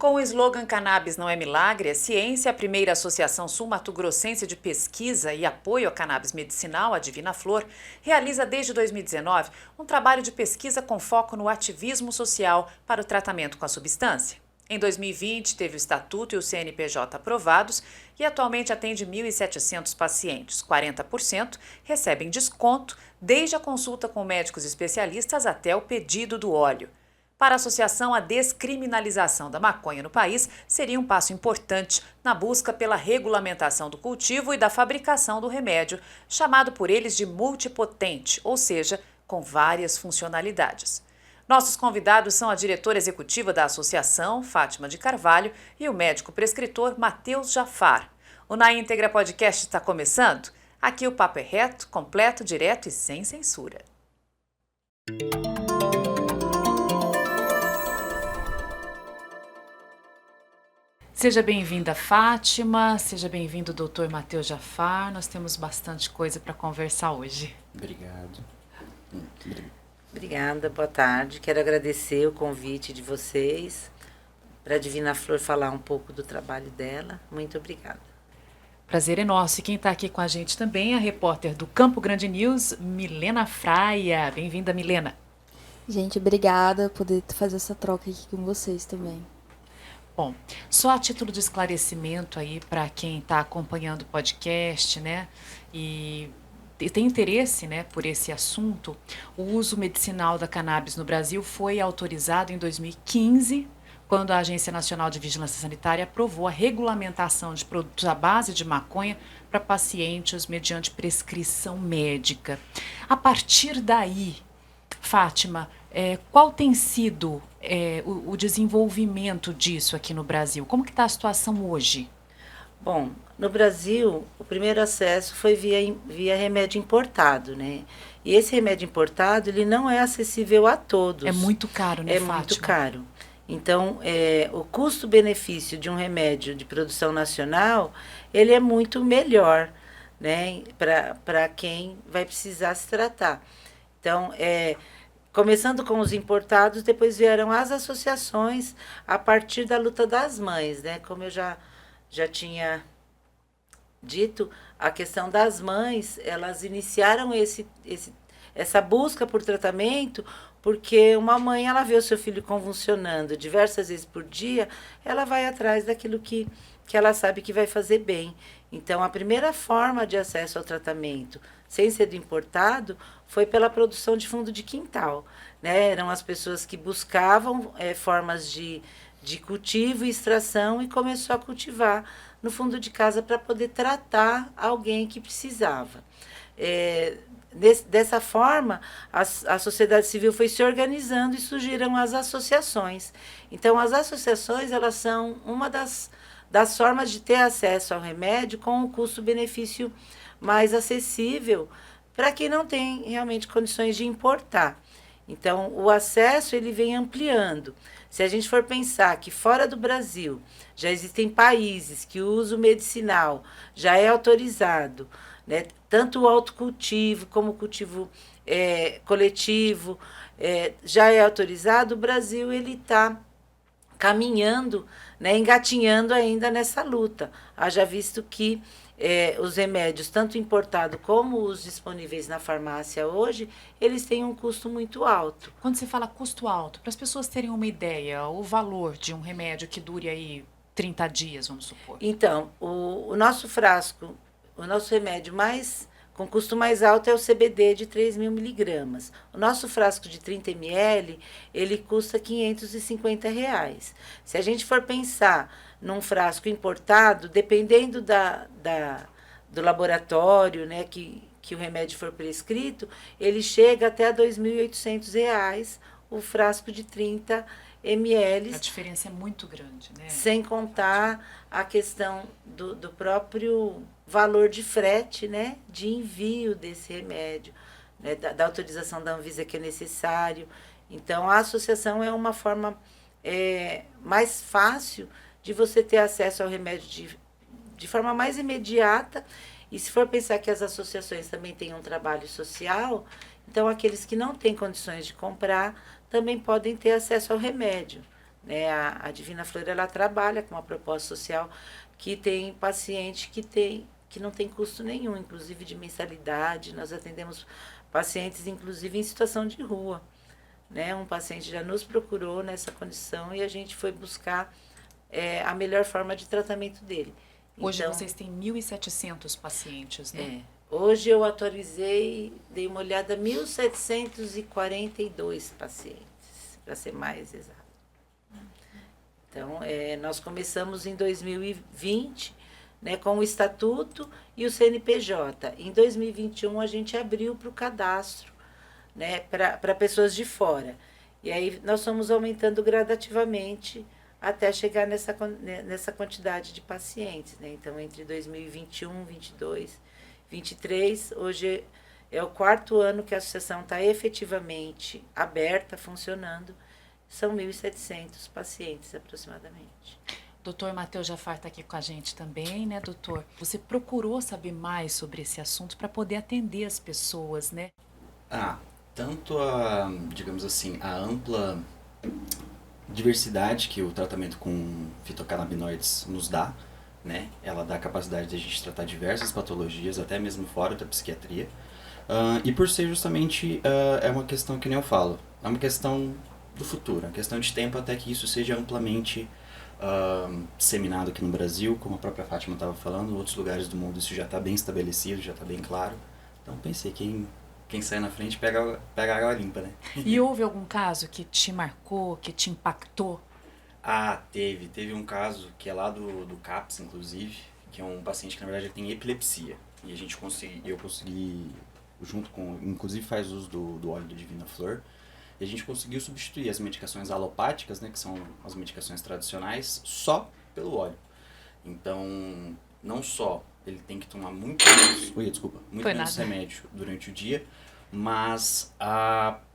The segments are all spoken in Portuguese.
Com o slogan Cannabis não é milagre, é ciência, a primeira associação sul-mato-grossense de pesquisa e apoio à cannabis medicinal, a Divina Flor, realiza desde 2019 um trabalho de pesquisa com foco no ativismo social para o tratamento com a substância. Em 2020, teve o Estatuto e o CNPJ aprovados e atualmente atende 1.700 pacientes. 40% recebem desconto desde a consulta com médicos especialistas até o pedido do óleo. Para a associação, a descriminalização da maconha no país seria um passo importante na busca pela regulamentação do cultivo e da fabricação do remédio, chamado por eles de multipotente, ou seja, com várias funcionalidades. Nossos convidados são a diretora executiva da associação, Fátima de Carvalho, e o médico prescritor Matheus Jafar. O Na Íntegra Podcast está começando? Aqui o papo é reto, completo, direto e sem censura. Seja bem-vinda, Fátima, seja bem-vindo, doutor Matheus Jafar. Nós temos bastante coisa para conversar hoje. Obrigado. Obrigada, boa tarde. Quero agradecer o convite de vocês para a Divina Flor falar um pouco do trabalho dela. Muito obrigada. Prazer é nosso. E quem está aqui com a gente também é a repórter do Campo Grande News, Milena Fraia. Bem-vinda, Milena. Gente, obrigada por poder fazer essa troca aqui com vocês também. Bom, só a título de esclarecimento aí para quem está acompanhando o podcast, né, e tem interesse, né, por esse assunto, o uso medicinal da cannabis no Brasil foi autorizado em 2015, quando a Agência Nacional de Vigilância Sanitária aprovou a regulamentação de produtos à base de maconha para pacientes mediante prescrição médica. A partir daí, Fátima, qual tem sido o desenvolvimento disso aqui no Brasil? Como que está a situação hoje? Bom, no Brasil, o primeiro acesso foi via remédio importado, né? E esse remédio importado, ele não é acessível a todos. É muito caro, né, Fátima? É muito caro. Então, o custo-benefício de um remédio de produção nacional, ele é muito melhor, né? Para quem vai precisar se tratar. Então, começando com os importados, depois vieram as associações a partir da luta das mães, né? Como eu já tinha dito, a questão das mães, elas iniciaram essa busca por tratamento, porque uma mãe, ela vê o seu filho convulsionando diversas vezes por dia, ela vai atrás daquilo que ela sabe que vai fazer bem. Então, a primeira forma de acesso ao tratamento, sem ser do importado, foi pela produção de fundo de quintal, né? Eram as pessoas que buscavam formas de cultivo e extração e começou a cultivar no fundo de casa para poder tratar alguém que precisava. Dessa forma, a sociedade civil foi se organizando e surgiram as associações. Então, as associações, elas são uma das formas de ter acesso ao remédio com um custo-benefício mais acessível para quem não tem realmente condições de importar. Então, o acesso ele vem ampliando. Se a gente for pensar que fora do Brasil já existem países que o uso medicinal já é autorizado, né? Tanto o autocultivo como o cultivo coletivo já é autorizado, o Brasil está caminhando, né, engatinhando ainda nessa luta. Haja visto que os remédios, tanto importados como os disponíveis na farmácia hoje, eles têm um custo muito alto. Quando você fala custo alto, para as pessoas terem uma ideia, o valor de um remédio que dure aí 30 dias, vamos supor. Então, o nosso frasco, o nosso remédio com custo mais alto é o CBD de 3.000 miligramas. O nosso frasco de 30 ml, ele custa R$550. Se a gente for pensar num frasco importado, dependendo do laboratório, né, que o remédio for prescrito, ele chega até a R$2.800 o frasco de 30 ml. A diferença é muito grande, né? Sem contar a questão do próprio valor de frete, né, de envio desse remédio, né, da autorização da Anvisa que é necessário. Então, a associação é uma forma mais fácil de você ter acesso ao remédio de forma mais imediata. E se for pensar que as associações também têm um trabalho social, então aqueles que não têm condições de comprar também podem ter acesso ao remédio, né? A Divina Flor, ela trabalha com uma proposta social que tem paciente que não tem custo nenhum, inclusive de mensalidade. Nós atendemos pacientes, inclusive, em situação de rua, né? Um paciente já nos procurou nessa condição e a gente foi buscar a melhor forma de tratamento dele. Hoje Então, vocês têm 1.700 pacientes, né? hoje eu atualizei, dei uma olhada, 1.742 pacientes, para ser mais exato. Então, nós começamos em 2020, né, com o Estatuto e o CNPJ. Em 2021, a gente abriu para o cadastro, né, para pessoas de fora. E aí nós fomos aumentando gradativamente até chegar nessa quantidade de pacientes, né? Então, entre 2021, 22, 23, hoje é o 4º ano que a associação está efetivamente aberta, funcionando. São 1.700 pacientes, aproximadamente. Doutor Matheus Jafar está aqui com a gente também, né, doutor? Você procurou saber mais sobre esse assunto para poder atender as pessoas, né? Tanto digamos assim, a ampla diversidade que o tratamento com fitocannabinoides nos dá, né? Ela dá a capacidade de a gente tratar diversas patologias, até mesmo fora da psiquiatria. E por ser justamente, é uma questão que nem eu falo, é uma questão do futuro, é uma questão de tempo até que isso seja amplamente disseminado aqui no Brasil, como a própria Fátima estava falando, em outros lugares do mundo isso já está bem estabelecido, já está bem claro. Então pensei, quem sai na frente pega a água limpa, né? E houve algum caso que te marcou, que te impactou? Teve um caso que é lá do CAPS, inclusive, que é um paciente que na verdade ele tem epilepsia. E eu consegui, junto com, inclusive faz uso do óleo da Divina Flor, e a gente conseguiu substituir as medicações alopáticas, né, que são as medicações tradicionais, só pelo óleo. Então, não só ele tem que tomar muito menos remédio durante o dia, mas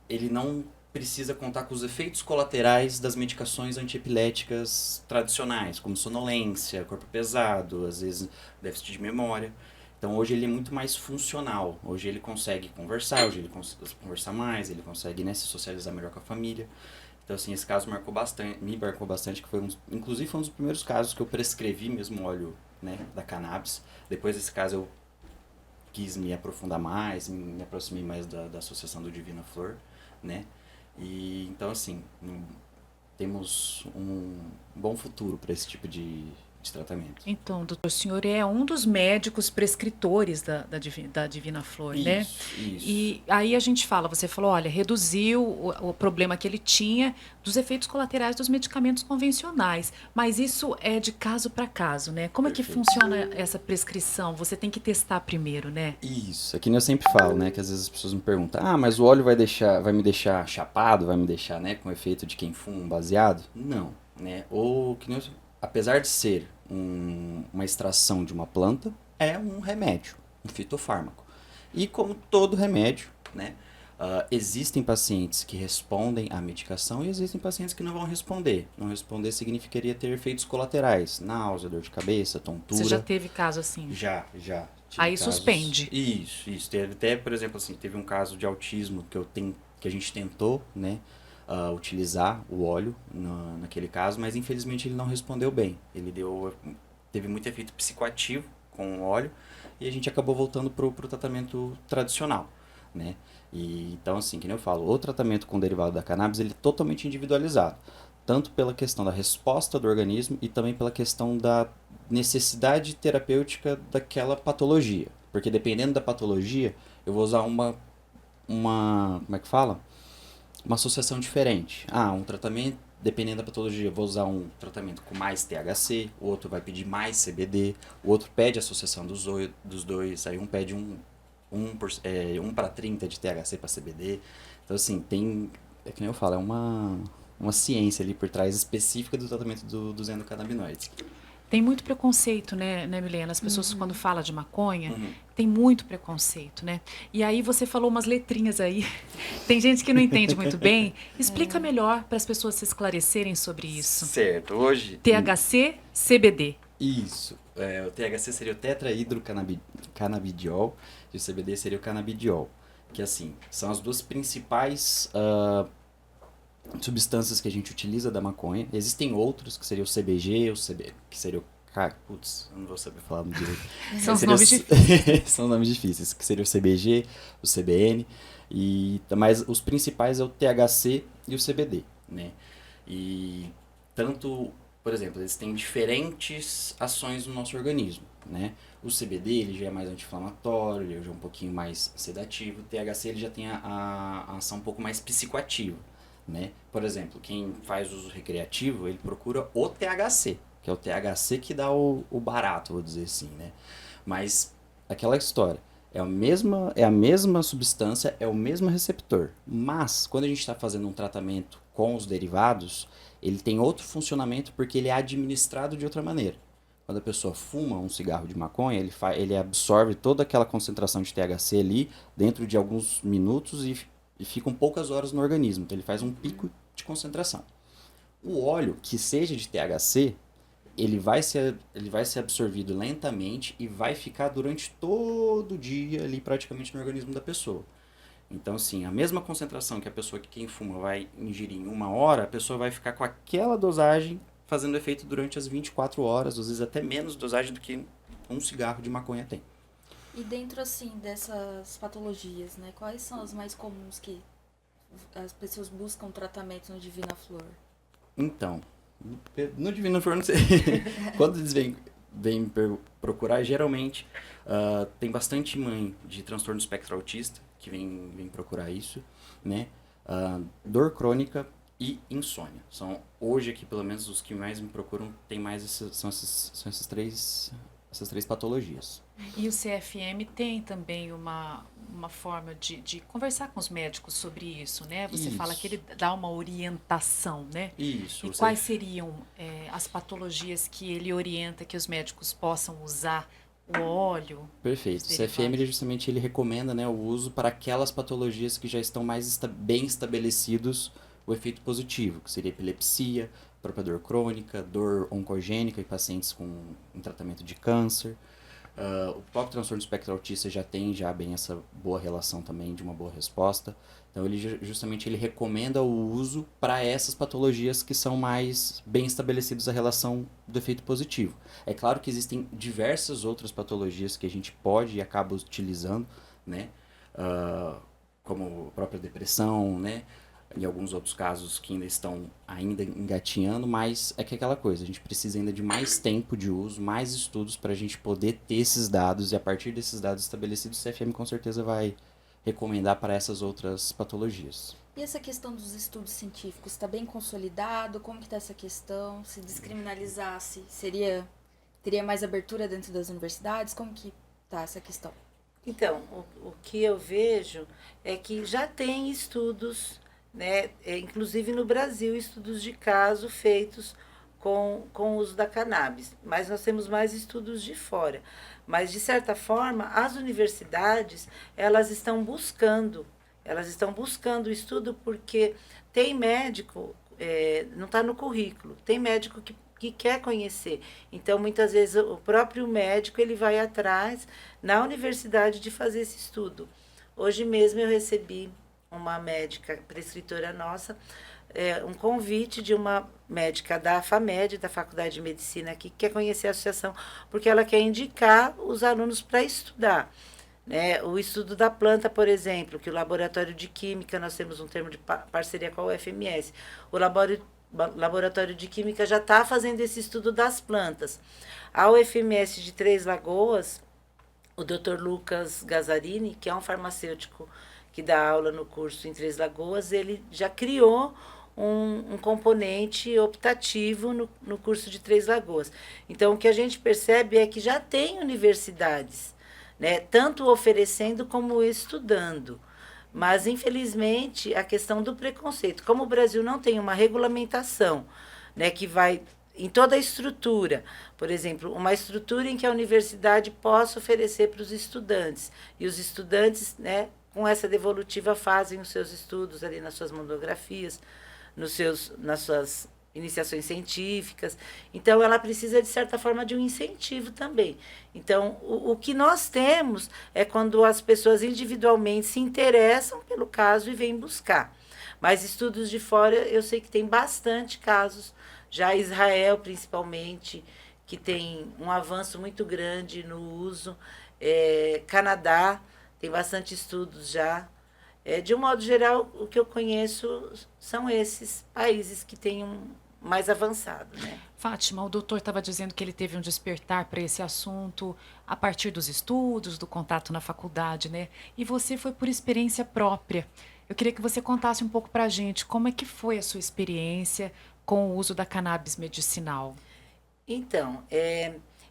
ele não precisa contar com os efeitos colaterais das medicações antiepiléticas tradicionais, como sonolência, corpo pesado, às vezes déficit de memória. Então hoje ele é muito mais funcional, hoje ele consegue conversar, hoje ele consegue conversar mais, ele consegue, né, se socializar melhor com a família. Então assim, esse caso me marcou bastante, que inclusive foi um dos primeiros casos que eu prescrevi mesmo óleo, né, da cannabis. Depois desse caso eu quis me aprofundar mais, me aproximei mais da Associação do Divina Flor, né? E então assim, temos um bom futuro para esse tipo de tratamento. Então, doutor, o senhor é um dos médicos prescritores da Divina Flor, né? Isso. E aí a gente você falou, olha, reduziu o problema que ele tinha dos efeitos colaterais dos medicamentos convencionais, mas isso é de caso para caso, né? Como é que funciona essa prescrição? Você tem que testar primeiro, né? Isso, é que nem eu sempre falo, né, que às vezes as pessoas me perguntam, mas o óleo vai me deixar chapado, vai me deixar, né, com o efeito de quem fuma um baseado? Não, né? Ou que nem apesar de ser uma extração de uma planta, é um remédio, um fitofármaco. E como todo remédio, né, existem pacientes que respondem à medicação e existem pacientes que não vão responder. Não responder significaria ter efeitos colaterais, náusea, dor de cabeça, tontura. Você já teve caso assim? Já. Aí casos... suspende. Isso. Teve até, por exemplo, assim, teve um caso de autismo que a gente tentou, né, utilizar o óleo naquele caso, mas infelizmente ele não respondeu bem. Teve muito efeito psicoativo com o óleo e a gente acabou voltando pro tratamento tradicional, né? E então, assim, que nem eu falo, o tratamento com derivado da cannabis ele é totalmente individualizado, tanto pela questão da resposta do organismo e também pela questão da necessidade terapêutica daquela patologia, porque dependendo da patologia eu vou usar uma como é que fala? Uma associação diferente. Um tratamento, dependendo da patologia, eu vou usar um tratamento com mais THC, o outro vai pedir mais CBD, o outro pede associação dos dois, aí um pede 1 para 30 de THC para CBD. Então, assim, é que nem eu falo, é uma ciência ali por trás específica do tratamento dos endocannabinoides. Tem muito preconceito, né, Milena? As pessoas, quando falam de maconha, tem muito preconceito, né? E aí você falou umas letrinhas aí. Tem gente que não entende muito bem. Explica melhor para as pessoas se esclarecerem sobre isso. Certo. Hoje... THC, CBD. Isso. O THC seria o tetraidrocanabidiol e o CBD seria o canabidiol. Que, assim, são as duas principais substâncias que a gente utiliza da maconha. Existem outros, que seria o CBG, que seria o putz, eu não vou saber falar direito. São os nomes difíceis. São nomes difíceis, que seria o CBG, o CBN, mas os principais é o THC e o CBD, né? E tanto, por exemplo, eles têm diferentes ações no nosso organismo, né? O CBD, ele já é mais anti-inflamatório, ele já é um pouquinho mais sedativo. O THC, ele já tem a ação um pouco mais psicoativa, né? Por exemplo, quem faz uso recreativo, ele procura o THC, que é o THC que dá o barato, vou dizer assim, né? Mas aquela história, é a mesma substância, é o mesmo receptor. Mas, quando a gente está fazendo um tratamento com os derivados, ele tem outro funcionamento porque ele é administrado de outra maneira. Quando a pessoa fuma um cigarro de maconha, ele absorve toda aquela concentração de THC ali dentro de alguns minutos e ficam poucas horas no organismo. Então ele faz um pico de concentração. O óleo que seja de THC, ele vai ser absorvido lentamente e vai ficar durante todo o dia ali praticamente no organismo da pessoa. Então, assim, a mesma concentração que quem fuma vai ingerir em 1 hora, a pessoa vai ficar com aquela dosagem fazendo efeito durante as 24 horas, às vezes até menos dosagem do que um cigarro de maconha tem. E dentro, assim, dessas patologias, né? Quais são as mais comuns que as pessoas buscam tratamento no Divina Flor? Então, no Divina Flor, não sei. Quando eles vêm procurar, geralmente tem bastante mãe de transtorno do espectro autista que vem procurar isso, né? Dor crônica e insônia. São, hoje aqui, pelo menos, os que mais me procuram são essas três patologias. E o CFM tem também uma forma de conversar com os médicos sobre isso, né? Você Isso. fala que ele dá uma orientação, né? Isso. E quais seriam as patologias que ele orienta que os médicos possam usar o óleo? Perfeito. O CFM, ele recomenda, né, o uso para aquelas patologias que já estão bem estabelecidos o efeito positivo, que seria epilepsia, própria dor crônica, dor oncogênica em pacientes em tratamento de câncer. O próprio transtorno do espectro autista já tem bem essa boa relação também, de uma boa resposta. Então, ele recomenda o uso para essas patologias que são mais bem estabelecidas a relação do efeito positivo. É claro que existem diversas outras patologias que a gente pode e acaba utilizando, né? Como a própria depressão, né? Em alguns outros casos que ainda estão engatinhando, mas é que é aquela coisa, a gente precisa ainda de mais tempo de uso, mais estudos para a gente poder ter esses dados, e a partir desses dados estabelecidos, o CFM com certeza vai recomendar para essas outras patologias. E essa questão dos estudos científicos, está bem consolidado? Como que está essa questão? Se descriminalizasse, teria mais abertura dentro das universidades? Como que está essa questão? Então, o que eu vejo é que já tem estudos, né, inclusive no Brasil, estudos de caso feitos com o uso da cannabis, mas nós temos mais estudos de fora. Mas, de certa forma, as universidades, elas estão buscando o estudo porque tem médico, não está no currículo, tem médico que quer conhecer. Então, muitas vezes, o próprio médico ele vai atrás na universidade de fazer esse estudo. Hoje mesmo eu recebi uma médica prescritora nossa, um convite de uma médica da FAMED, da Faculdade de Medicina, que quer conhecer a associação, porque ela quer indicar os alunos para estudar. Né? O estudo da planta, por exemplo, que o Laboratório de Química, nós temos um termo de parceria com a UFMS, o Laboratório de Química já está fazendo esse estudo das plantas. A UFMS de Três Lagoas, o Dr. Lucas Gazzarini, que é um farmacêutico que dá aula no curso em Três Lagoas, ele já criou um componente optativo no curso de Três Lagoas. Então, o que a gente percebe é que já tem universidades, né, tanto oferecendo como estudando. Mas, infelizmente, a questão do preconceito. Como o Brasil não tem uma regulamentação, né, que vai em toda a estrutura, por exemplo, uma estrutura em que a universidade possa oferecer para os estudantes. E os estudantes, né, com essa devolutiva, fazem os seus estudos ali nas suas monografias, nas suas iniciações científicas. Então, ela precisa, de certa forma, de um incentivo também. Então, o que nós temos é quando as pessoas individualmente se interessam pelo caso e vêm buscar. Mas estudos de fora, eu sei que tem bastante casos, já Israel principalmente, que tem um avanço muito grande no uso. Canadá tem bastante estudos já. De um modo geral, o que eu conheço são esses países que têm mais avançado, né? Fátima, o doutor estava dizendo que ele teve um despertar para esse assunto a partir dos estudos, do contato na faculdade, né? E você foi por experiência própria. Eu queria que você contasse um pouco para a gente como é que foi a sua experiência com o uso da cannabis medicinal. Então,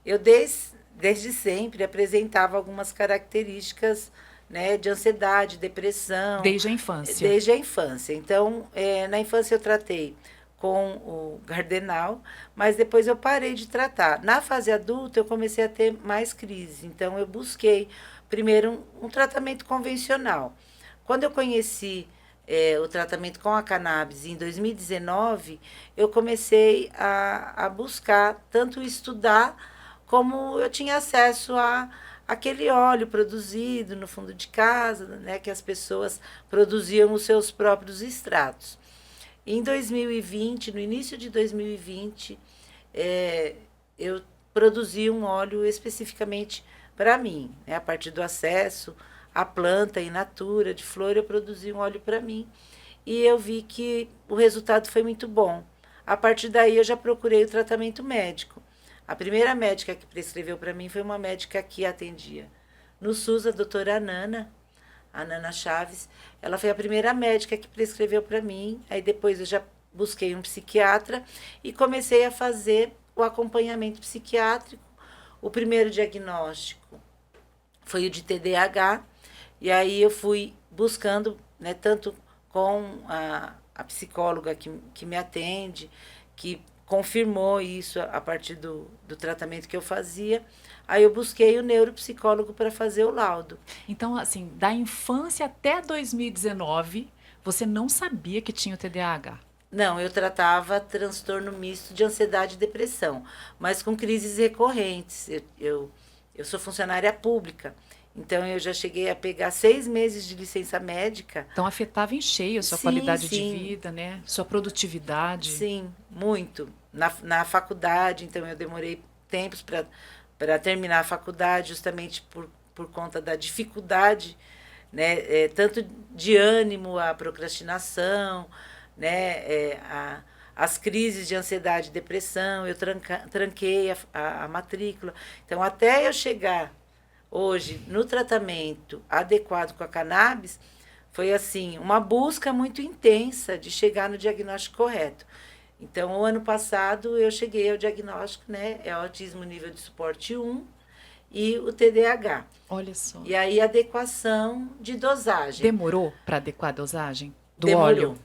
eu desde sempre apresentava algumas características, né, de ansiedade, depressão. Desde a infância. Desde a infância. Então, na infância eu tratei com o Gardenal, mas depois eu parei de tratar. Na fase adulta eu comecei a ter mais crises, então eu busquei primeiro um tratamento convencional. Quando eu conheci o tratamento com a cannabis em 2019, eu comecei a buscar, tanto estudar, como eu tinha acesso a aquele óleo produzido no fundo de casa, né, que as pessoas produziam os seus próprios extratos. Em 2020, no início de 2020, eu produzi um óleo especificamente para mim, né, a partir do acesso à planta in natura de flor, eu produzi um óleo para mim e eu vi que o resultado foi muito bom. A partir daí eu já procurei o tratamento médico. A primeira médica que prescreveu para mim foi uma médica que atendia no SUS, a doutora Nana Chaves. Ela foi a primeira médica que prescreveu para mim. Aí depois eu já busquei um psiquiatra e comecei a fazer o acompanhamento psiquiátrico. O primeiro diagnóstico foi o de TDAH. E aí eu fui buscando, né, tanto com a psicóloga que me atende, que confirmou isso a partir do tratamento que eu fazia. Aí eu busquei o neuropsicólogo para fazer o laudo. Então, assim, da infância até 2019, você não sabia que tinha o TDAH? Não, eu tratava transtorno misto de ansiedade e depressão, mas com crises recorrentes. Eu sou funcionária pública, então eu já cheguei a pegar 6 meses de licença médica. Então afetava em cheio a sua qualidade de vida, né? Sua produtividade. Sim, muito. Na faculdade, então eu demorei tempos para terminar a faculdade, justamente por conta da dificuldade, né? Tanto de ânimo, a procrastinação, né? As crises de ansiedade e depressão, eu tranquei a matrícula. Então, até eu chegar hoje no tratamento adequado com a cannabis, foi assim, uma busca muito intensa de chegar no diagnóstico correto. Então, o ano passado eu cheguei ao diagnóstico, né? É o autismo nível de suporte 1 e o TDAH. Olha só. E aí, adequação de dosagem. Demorou para adequar a dosagem do Demorou. óleo?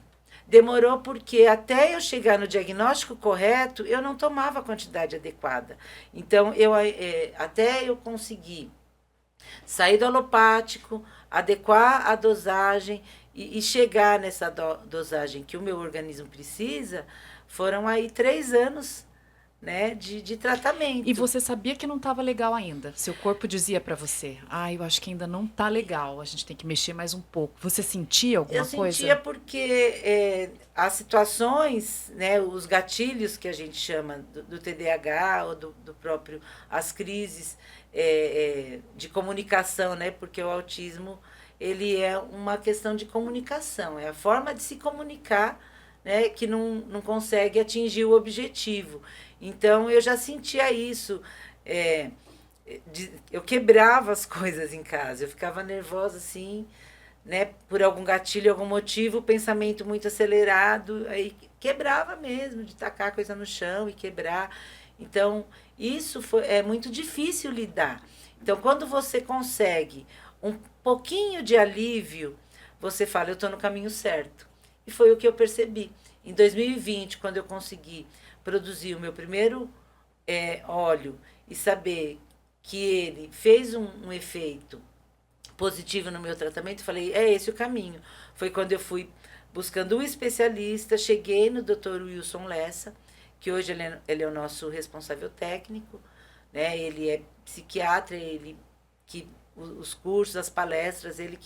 Demorou porque até eu chegar no diagnóstico correto, eu não tomava a quantidade adequada. Então, até eu conseguir sair do alopático, adequar a dosagem e chegar nessa dosagem que o meu organismo precisa, foram aí 3 anos, né, de tratamento. E você sabia que não estava legal ainda? Seu corpo dizia para você, eu acho que ainda não está legal, a gente tem que mexer mais um pouco. Você sentia alguma coisa? Eu sentia porque as situações, né, os gatilhos que a gente chama do TDAH ou do próprio, as crises de comunicação, né, porque o autismo ele é uma questão de comunicação, é a forma de se comunicar, né, que não consegue atingir o objetivo. Então, eu já sentia isso. Eu quebrava as coisas em casa. Eu ficava nervosa, assim, né, por algum gatilho, algum motivo, pensamento muito acelerado. Aí quebrava mesmo, de tacar a coisa no chão e quebrar. Então, isso é muito difícil lidar. Então, quando você consegue um pouquinho de alívio, você fala, eu estou no caminho certo. E foi o que eu percebi. Em 2020, quando eu consegui produzir o meu primeiro óleo e saber que ele fez um efeito positivo no meu tratamento, eu falei, é esse o caminho. Foi quando eu fui buscando um especialista, cheguei no Dr. Wilson Lessa, que hoje ele é o nosso responsável técnico, né? Ele é psiquiatra, os cursos, as palestras, ele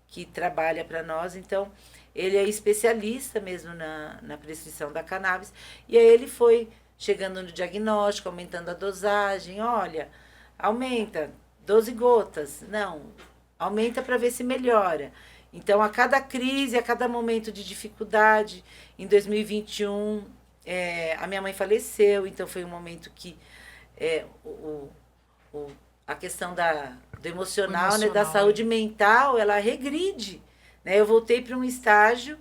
que trabalha para nós, então ele é especialista mesmo na prescrição da cannabis, e aí ele foi chegando no diagnóstico, aumentando a dosagem, olha, aumenta 12 gotas, não, aumenta para ver se melhora. Então, a cada crise, a cada momento de dificuldade, em 2021, a minha mãe faleceu, então foi um momento que a questão do emocional, né, da saúde mental, ela regride. Né? Eu voltei para um estágio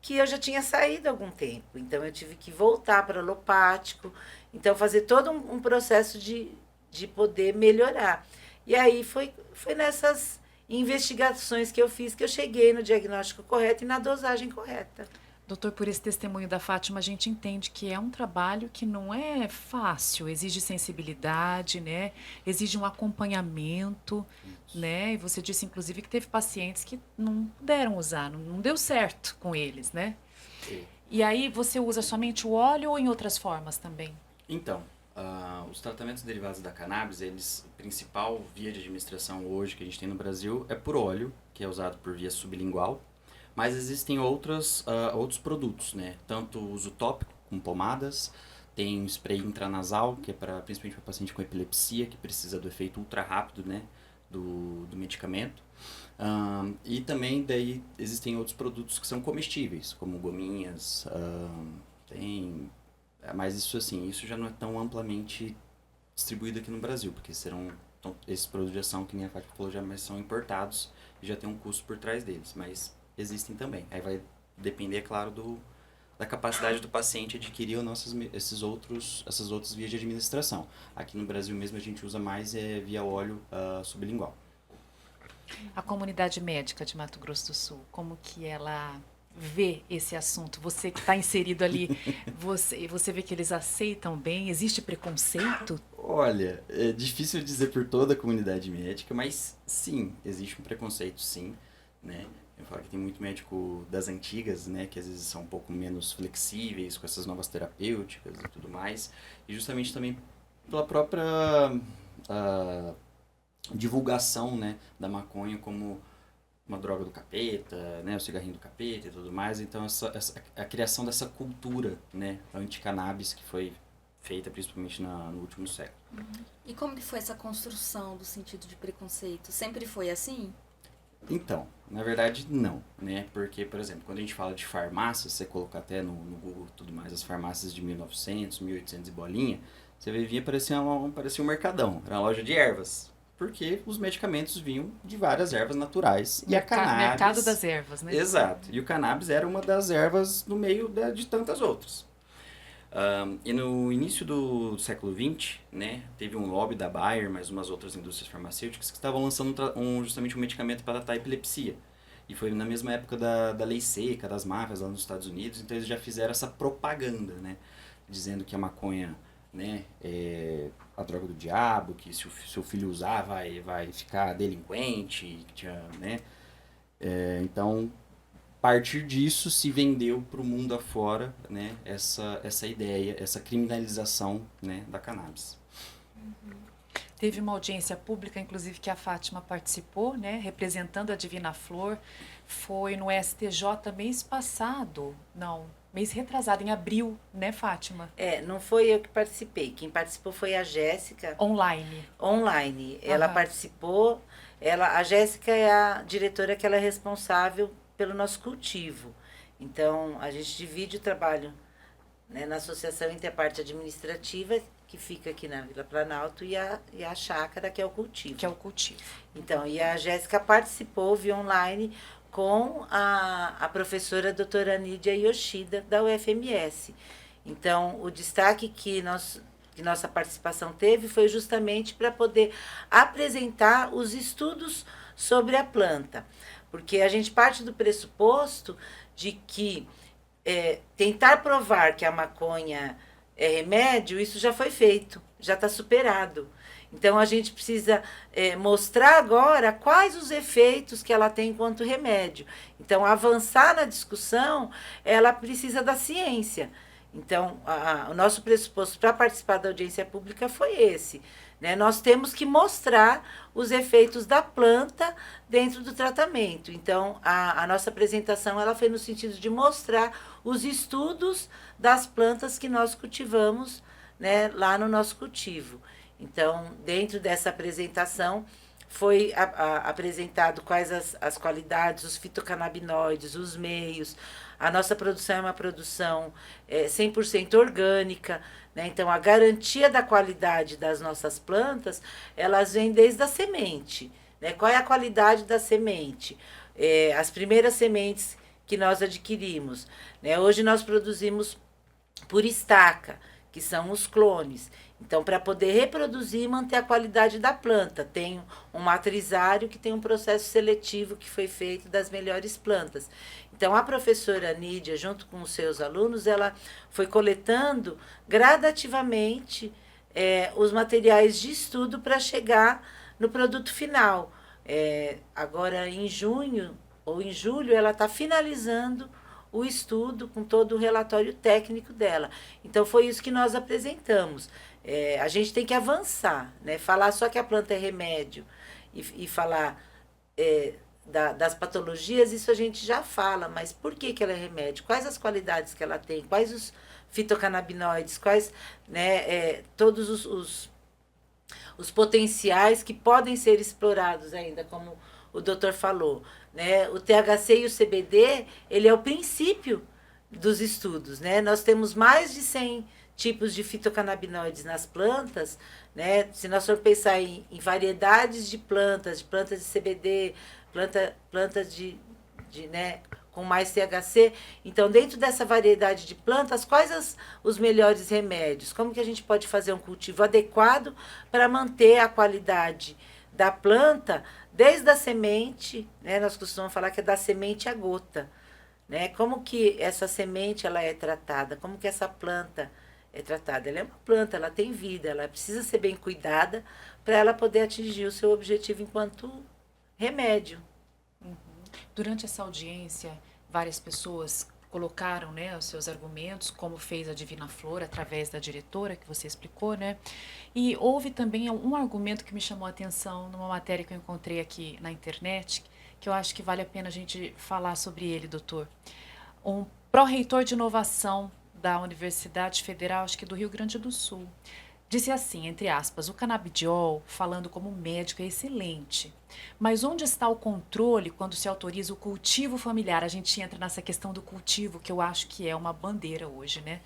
que eu já tinha saído há algum tempo. Então, eu tive que voltar para alopático. Então, fazer todo um processo de poder melhorar. E aí, foi nessas investigações que eu fiz que eu cheguei no diagnóstico correto e na dosagem correta. Doutor, por esse testemunho da Fátima, a gente entende que é um trabalho que não é fácil, exige sensibilidade, né? Exige um acompanhamento, né? E você disse, inclusive, que teve pacientes que não puderam usar, não deu certo com eles, né? Sim. E aí você usa somente o óleo ou em outras formas também? Então, os tratamentos derivados da cannabis, a principal via de administração hoje que a gente tem no Brasil é por óleo, que é usado por via sublingual. Mas existem outros produtos, né? Tanto o uso tópico, com pomadas, tem o spray intranasal, que é principalmente para paciente com epilepsia, que precisa do efeito ultra rápido, né? do medicamento. E também daí existem outros produtos que são comestíveis, como gominhas, mas isso já não é tão amplamente distribuído aqui no Brasil, porque esses produtos já são, que nem a Fátima falou, já são importados e já tem um custo por trás deles, mas existem também. Aí vai depender, é claro, da capacidade do paciente adquirir ou não essas outras vias de administração. Aqui no Brasil mesmo a gente usa mais via óleo sublingual. A comunidade médica de Mato Grosso do Sul, como que ela vê esse assunto? Você que está inserido ali, você vê que eles aceitam bem? Existe preconceito? Olha, é difícil dizer por toda a comunidade médica, mas sim, existe um preconceito, sim, né? Eu falo que tem muito médico das antigas, né, que às vezes são um pouco menos flexíveis com essas novas terapêuticas e tudo mais, e justamente também pela própria divulgação, né, da maconha como uma droga do capeta, né, o cigarrinho do capeta e tudo mais. Então a criação dessa cultura, né, anti-cannabis que foi feita principalmente no último século. E como que foi essa construção do sentido de preconceito? Sempre foi assim? Então, na verdade, não, né? Porque, por exemplo, quando a gente fala de farmácias, você colocar até no Google e tudo mais, as farmácias de 1900, 1800 e bolinha, você via parecia um mercadão, era uma loja de ervas. Porque os medicamentos vinham de várias ervas naturais. E a cannabis... Mercado das ervas, né? Exato. E o cannabis era uma das ervas no meio de tantas outras. E no início do século XX, né, teve um lobby da Bayer, mais umas outras indústrias farmacêuticas, que estavam lançando justamente um medicamento para tratar a epilepsia. E foi na mesma época da lei seca, das máfias lá nos Estados Unidos, então eles já fizeram essa propaganda, né, dizendo que a maconha, né, é a droga do diabo, que se o seu filho usar vai ficar delinquente, né. Então, a partir disso se vendeu para o mundo afora, né, essa ideia, essa criminalização, né, da cannabis. Teve uma audiência pública, inclusive, que a Fátima participou, né, representando a Divina Flor. Foi no STJ mês passado, mês retrasado, em abril, né, Fátima? Não foi eu que participei. Quem participou foi a Jéssica. Online. Ela participou. A Jéssica é a diretora que ela é responsável pelo nosso cultivo. Então, a gente divide o trabalho, né, na associação entre a parte administrativa, que fica aqui na Vila Planalto, e a chácara, que é o cultivo. Então, e a Jéssica participou via online com a professora doutora Nídia Yoshida, da UFMS. Então, o destaque que nossa participação teve foi justamente para poder apresentar os estudos sobre a planta. Porque a gente parte do pressuposto de que tentar provar que a maconha é remédio, isso já foi feito, já está superado. Então, a gente precisa mostrar agora quais os efeitos que ela tem enquanto remédio. Então, avançar na discussão, ela precisa da ciência. Então, o nosso pressuposto para participar da audiência pública foi esse. Né? Nós temos que mostrar os efeitos da planta dentro do tratamento. Então, a nossa apresentação ela foi no sentido de mostrar os estudos das plantas que nós cultivamos, né, lá no nosso cultivo. Então, dentro dessa apresentação, foi apresentado quais as qualidades, os fitocannabinoides, os meios. A nossa produção é uma produção 100% orgânica, né? Então, a garantia da qualidade das nossas plantas, elas vêm desde a semente. Né? Qual é a qualidade da semente? As primeiras sementes que nós adquirimos. Né? Hoje nós produzimos por estaca, que são os clones. Então, para poder reproduzir e manter a qualidade da planta, tem um matrizário que tem um processo seletivo que foi feito das melhores plantas. Então, a professora Nídia, junto com os seus alunos, ela foi coletando gradativamente os materiais de estudo para chegar no produto final. Agora, em junho ou em julho, ela está finalizando o estudo com todo o relatório técnico dela. Então, foi isso que nós apresentamos. A gente tem que avançar, né? Falar só que a planta é remédio e falar das patologias, isso a gente já fala, mas por que ela é remédio? Quais as qualidades que ela tem? Quais os fitocannabinoides? Quais, né, todos os potenciais que podem ser explorados ainda, como o doutor falou. Né? O THC e o CBD, ele é o princípio dos estudos. Né? Nós temos mais de 100 tipos de fitocannabinoides nas plantas. Né? Se nós formos pensar em variedades de plantas de CBD, plantas né, com mais THC. Então, dentro dessa variedade de plantas, quais os melhores remédios? Como que a gente pode fazer um cultivo adequado para manter a qualidade da planta desde a semente, né? Nós costumamos falar que é da semente à gota. Né? Como que essa semente ela é tratada? Como que essa planta é tratada? Ela é uma planta, ela tem vida, ela precisa ser bem cuidada para ela poder atingir o seu objetivo enquanto remédio. Durante essa audiência, várias pessoas colocaram, né, os seus argumentos, como fez a Divina Flor, através da diretora, que você explicou, né? E houve também um argumento que me chamou a atenção numa matéria que eu encontrei aqui na internet, que eu acho que vale a pena a gente falar sobre ele, doutor. Um pró-reitor de inovação da Universidade Federal, acho que do Rio Grande do Sul, disse assim, entre aspas, o canabidiol, falando como médico, é excelente. Mas onde está o controle quando se autoriza o cultivo familiar? A gente entra nessa questão do cultivo, que eu acho que é uma bandeira hoje, né?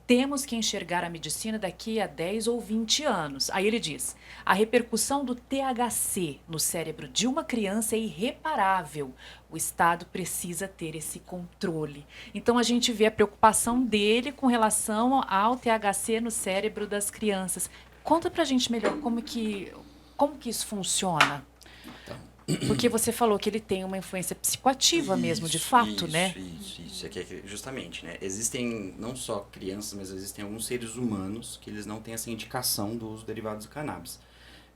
Temos que enxergar a medicina daqui a 10 ou 20 anos. Aí ele diz, a repercussão do THC no cérebro de uma criança é irreparável. O Estado precisa ter esse controle. Então, a gente vê a preocupação dele com relação ao THC no cérebro das crianças. Conta pra gente melhor como que isso funciona. Porque você falou que ele tem uma influência psicoativa mesmo, de fato, né? Isso. É que justamente, né? Existem não só crianças, mas existem alguns seres humanos que eles não têm essa indicação do uso derivado do cannabis.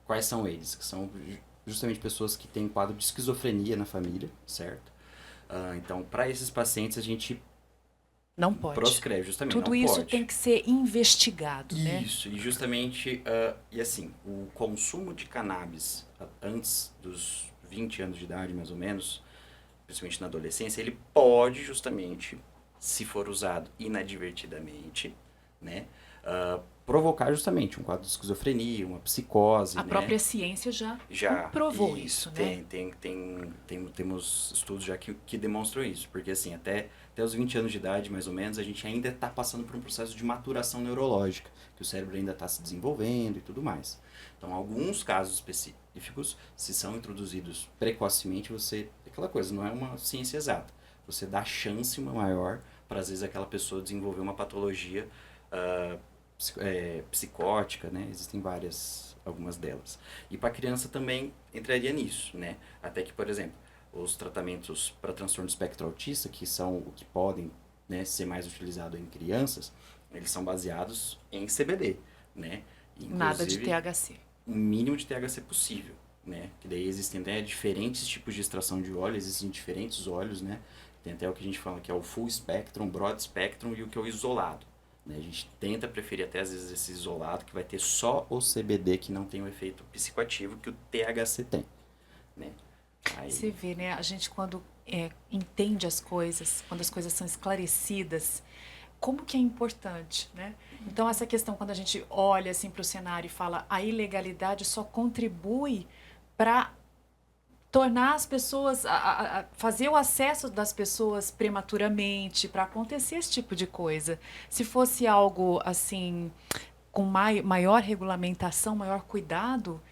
Quais são eles? Que são justamente pessoas que têm quadro de esquizofrenia na família, certo? Então, para esses pacientes, a gente não pode. Proscreve, justamente. Tudo não isso pode. tem que ser investigado, né? Isso, e justamente, e assim, o consumo de cannabis antes dos 20 anos de idade, mais ou menos, principalmente na adolescência, ele pode justamente, se for usado inadvertidamente, né, provocar justamente um quadro de esquizofrenia, uma psicose. A própria ciência já comprovou isso, né? Temos estudos já que demonstram isso, porque assim, até os 20 anos de idade, mais ou menos, a gente ainda está passando por um processo de maturação neurológica, que o cérebro ainda está se desenvolvendo e tudo mais. Então, alguns casos específicos, se são introduzidos precocemente, aquela coisa, não é uma ciência exata. Você dá chance uma maior para, às vezes, aquela pessoa desenvolver uma patologia psicótica, né? Existem algumas delas. E para a criança também entraria nisso, né? Até que, por exemplo, os tratamentos para transtorno do espectro autista, que são o que podem, né, ser mais utilizado em crianças, eles são baseados em CBD, né? Inclusive, nada de THC. O mínimo de THC possível, né? Que daí existem até diferentes tipos de extração de óleo, existem diferentes óleos, né? Tem até o que a gente fala que é o full spectrum, broad spectrum e o que é o isolado, né? A gente tenta preferir até às vezes esse isolado, que vai ter só o CBD, que não tem o efeito psicoativo que o THC tem, né? Aí... Você vê, né? A gente quando entende as coisas, quando as coisas são esclarecidas, como que é importante, né? Então, essa questão, quando a gente olha assim para o cenário e fala a ilegalidade só contribui para tornar as pessoas, fazer o acesso das pessoas prematuramente, para acontecer esse tipo de coisa. Se fosse algo assim, com maior regulamentação, maior cuidado,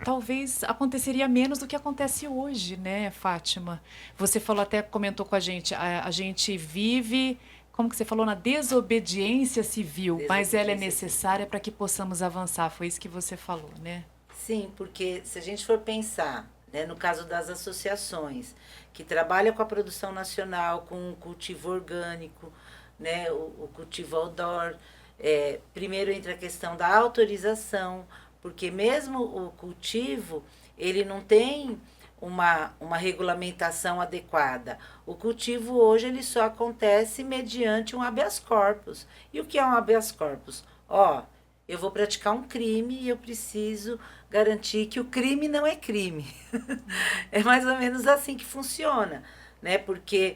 talvez aconteceria menos do que acontece hoje, né, Fátima? Você falou, até comentou com a gente vive, como que você falou, na desobediência civil, mas ela é necessária para que possamos avançar. Foi isso que você falou, né? Sim, porque se a gente for pensar, né, no caso das associações, que trabalham com a produção nacional, com o cultivo orgânico, né, o cultivo outdoor, primeiro entra a questão da autorização, porque mesmo o cultivo, ele não tem uma regulamentação adequada. O cultivo hoje ele só acontece mediante um habeas corpus. E o que é um habeas corpus? Eu vou praticar um crime e eu preciso garantir que o crime não é crime. É mais ou menos assim que funciona, né? Porque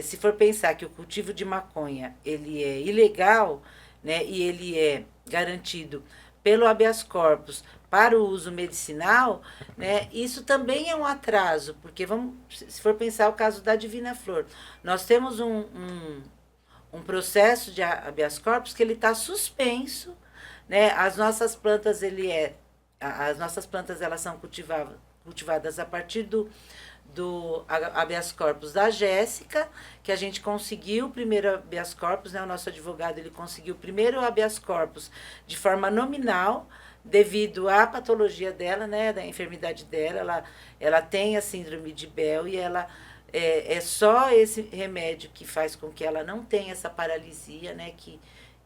se for pensar que o cultivo de maconha ele é ilegal, né? E ele é garantido pelo habeas corpus para o uso medicinal, né? Isso também é um atraso, porque se for pensar o caso da Divina Flor, nós temos um processo de habeas corpus que ele está suspenso, né? As nossas plantas elas são cultivadas a partir do habeas corpus da Jéssica, que a gente conseguiu o primeiro habeas corpus, né? O nosso advogado ele conseguiu o primeiro habeas corpus de forma nominal, devido à patologia dela, né? Da enfermidade dela. Ela tem a síndrome de Bell e ela é só esse remédio que faz com que ela não tenha essa paralisia, né?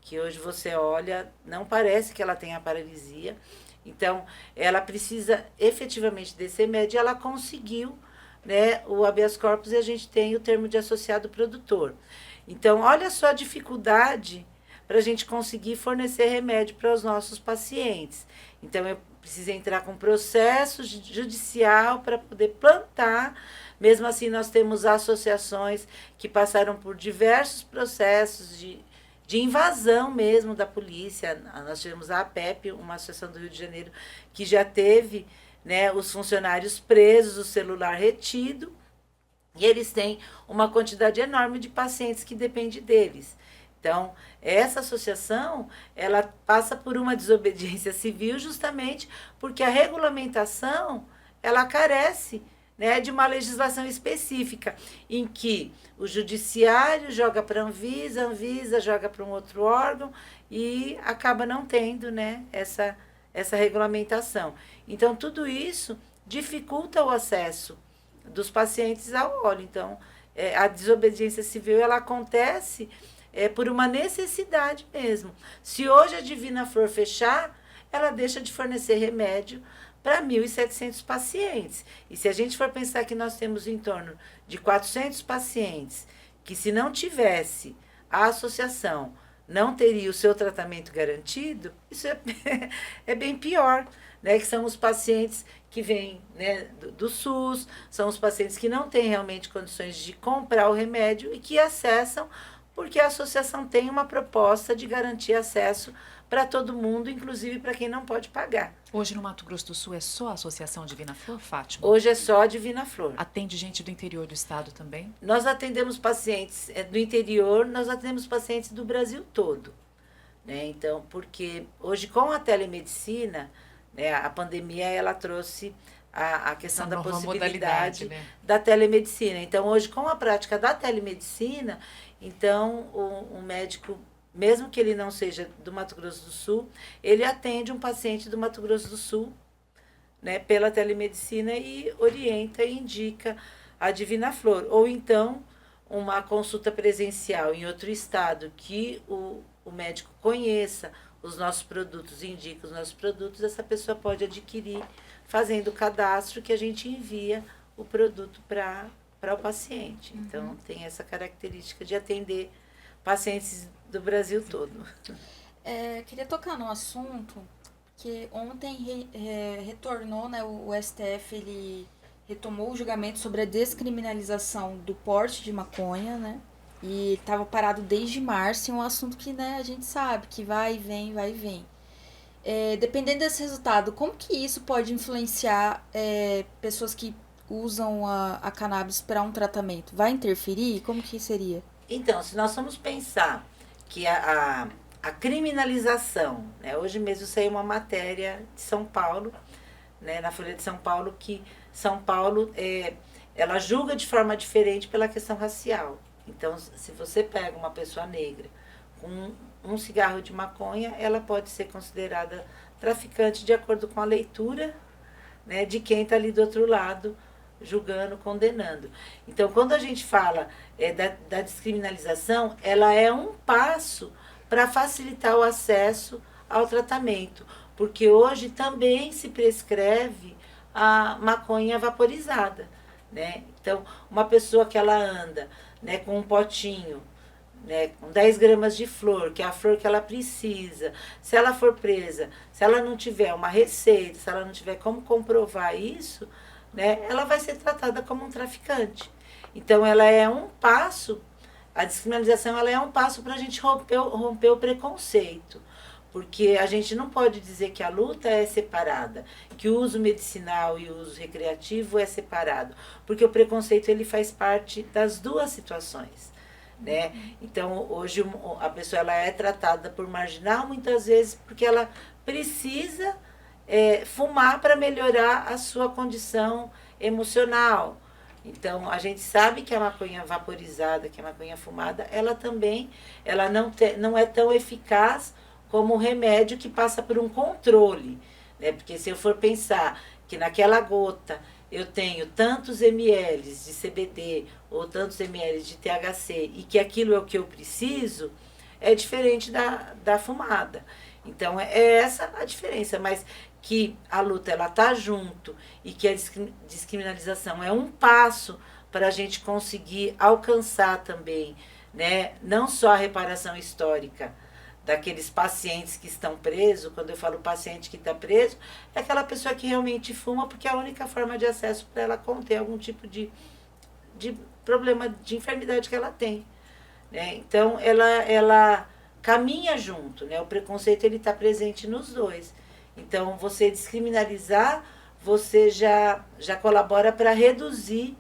Que hoje você olha, não parece que ela tenha paralisia. Então, ela precisa efetivamente desse remédio e ela conseguiu, né, o habeas corpus e a gente tem o termo de associado produtor. Então, olha só a dificuldade para a gente conseguir fornecer remédio para os nossos pacientes. Então, eu preciso entrar com processo judicial para poder plantar. Mesmo assim, nós temos associações que passaram por diversos processos de invasão mesmo da polícia. Nós tivemos a APEP, uma associação do Rio de Janeiro, que já teve, né, os funcionários presos, o celular retido, e eles têm uma quantidade enorme de pacientes que depende deles. Então, essa associação, ela passa por uma desobediência civil justamente porque a regulamentação, ela carece, né, de uma legislação específica, em que o judiciário joga para a Anvisa joga para um outro órgão e acaba não tendo, né, essa regulamentação. Então, tudo isso dificulta o acesso dos pacientes ao óleo. Então, a desobediência civil ela acontece por uma necessidade mesmo. Se hoje a Divina Flor fechar, ela deixa de fornecer remédio para 1.700 pacientes. E se a gente for pensar que nós temos em torno de 400 pacientes, que se não tivesse a associação, não teria o seu tratamento garantido, isso é bem pior, né? Que são os pacientes que vêm, né, do SUS, são os pacientes que não têm realmente condições de comprar o remédio e que acessam porque a associação tem uma proposta de garantir acesso para todo mundo, inclusive para quem não pode pagar. Hoje no Mato Grosso do Sul é só a Associação Divina Flor, Fátima? Hoje é só a Divina Flor. Atende gente do interior do estado também? Nós atendemos pacientes do interior, nós atendemos pacientes do Brasil todo, né? Então, porque hoje com a telemedicina, né, a pandemia ela trouxe a questão da possibilidade, né, da telemedicina. Então, hoje com a prática da telemedicina, então o médico, mesmo que ele não seja do Mato Grosso do Sul, ele atende um paciente do Mato Grosso do Sul, né, pela telemedicina e orienta e indica a Divina Flor. Ou então, uma consulta presencial em outro estado que o médico conheça os nossos produtos, indica os nossos produtos, essa pessoa pode adquirir fazendo o cadastro que a gente envia o produto para o paciente. Então, tem essa característica de atender pacientes do Brasil todo. Queria tocar no assunto que ontem retornou, né, o STF ele retomou o julgamento sobre a descriminalização do porte de maconha, né? E estava parado desde março, e um assunto que, né, a gente sabe que vai e vem, vai e vem. Dependendo desse resultado, como que isso pode influenciar pessoas que usam a cannabis para um tratamento? Vai interferir? Como que seria? Então, se nós formos pensar que a criminalização, né, hoje mesmo saiu uma matéria de São Paulo, né, na Folha de São Paulo, que São Paulo ela julga de forma diferente pela questão racial. Então, se você pega uma pessoa negra com um cigarro de maconha, ela pode ser considerada traficante de acordo com a leitura, né, de quem está ali do outro lado, julgando, condenando. Então, quando a gente fala da descriminalização, ela é um passo para facilitar o acesso ao tratamento, porque hoje também se prescreve a maconha vaporizada, né? Então, uma pessoa que ela anda, né, com um potinho, né, com 10 gramas de flor, que é a flor que ela precisa, se ela for presa, se ela não tiver uma receita, se ela não tiver como comprovar isso, né, ela vai ser tratada como um traficante. Então, ela é um passo, a descriminalização ela é um passo para a gente romper o preconceito. Porque a gente não pode dizer que a luta é separada, que o uso medicinal e o uso recreativo é separado, porque o preconceito ele faz parte das duas situações, né? Então, hoje a pessoa ela é tratada por marginal muitas vezes porque ela precisa fumar para melhorar a sua condição emocional. Então, a gente sabe que a maconha vaporizada, que a maconha fumada, ela também não é tão eficaz como um remédio que passa por um controle, né? Porque se eu for pensar que naquela gota eu tenho tantos ml de CBD ou tantos ml de THC e que aquilo é o que eu preciso, é diferente da fumada. Então, é essa a diferença, mas que a luta ela tá junto e que a descriminalização é um passo para a gente conseguir alcançar também, né? Não só a reparação histórica daqueles pacientes que estão presos. Quando eu falo paciente que está preso, é aquela pessoa que realmente fuma, porque é a única forma de acesso para ela conter algum tipo de problema, de enfermidade que ela tem, né? Então, ela caminha junto, né? O preconceito ele está presente nos dois. Então, você descriminalizar, você já colabora para reduzir,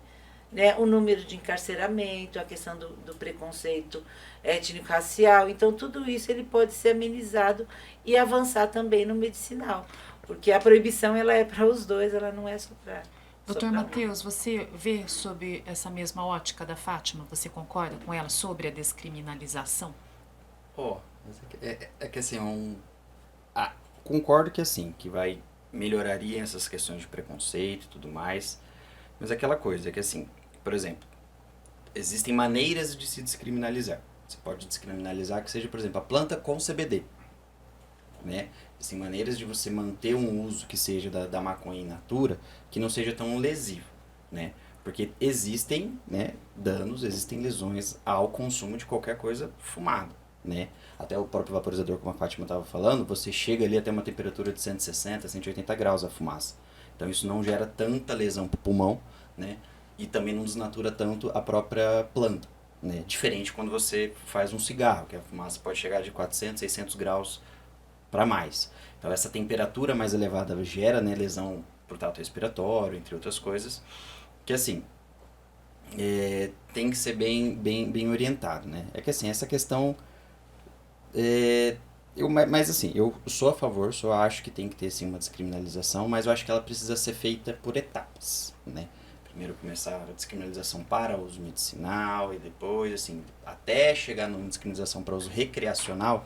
né, o número de encarceramento, a questão do preconceito étnico-racial. Então, tudo isso ele pode ser amenizado e avançar também no medicinal. Porque a proibição ela é para os dois, ela não é só para... Doutor Matheus, você vê sob essa mesma ótica da Fátima? Você concorda com ela sobre a descriminalização? É que assim, concordo que assim, que melhoraria essas questões de preconceito e tudo mais, mas aquela coisa é que assim, por exemplo, existem maneiras de se descriminalizar. Você pode descriminalizar que seja, por exemplo, a planta com CBD, né? Existem maneiras de você manter um uso que seja da maconha in natura, que não seja tão lesivo, né? Porque existem, né, danos, existem lesões ao consumo de qualquer coisa fumada, né? Até o próprio vaporizador, como a Fátima estava falando, você chega ali até uma temperatura de 160, 180 graus a fumaça. Então isso não gera tanta lesão para o pulmão, né? E também não desnatura tanto a própria planta, né? Diferente quando você faz um cigarro, que a fumaça pode chegar de 400, 600 graus para mais. Então essa temperatura mais elevada gera, né, lesão para o trato respiratório, entre outras coisas, que assim, tem que ser bem orientado, né? É que assim, essa questão... mas assim, eu sou a favor, só acho que tem que ter sim uma descriminalização, mas eu acho que ela precisa ser feita por etapas, né? Primeiro começar a descriminalização para uso medicinal e depois, assim, até chegar numa descriminalização para uso recreacional,